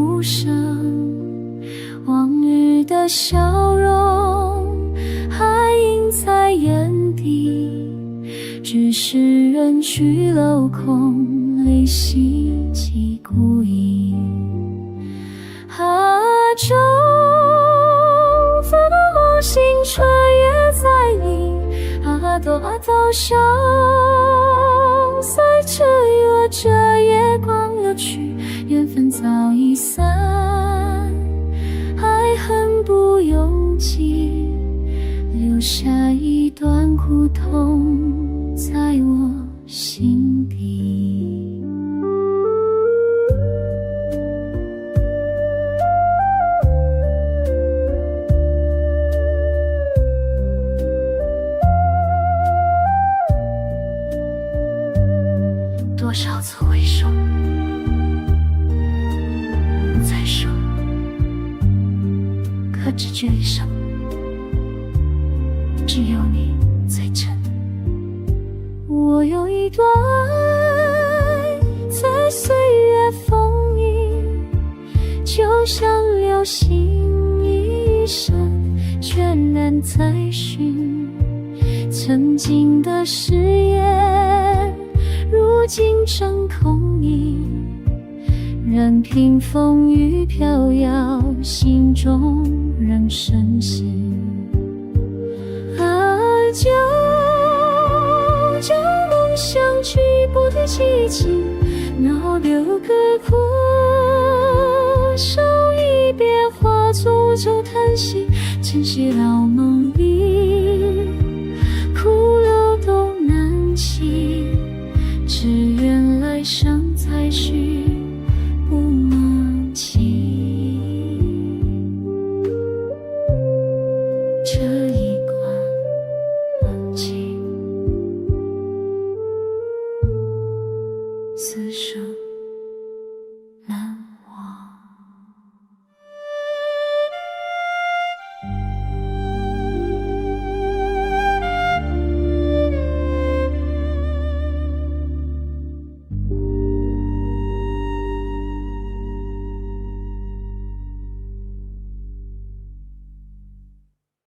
无声，往日的笑容还印在眼底，只是人去楼空，泪洗几孤影。周分我心春也在你，多笑，随着月这夜光流去，缘分早已散，爱恨不由己，留下一段苦痛在我心底。多少次回首，再说，可知这一生，只有你最真。我有一段爱，在岁月风影，就像流星一生，却难再寻。曾经的誓言，如今成空影，任凭风雨飘摇，心中仍深信。旧梦想去不提凄情，闹流个过，手一别化作舟叹息，珍惜了梦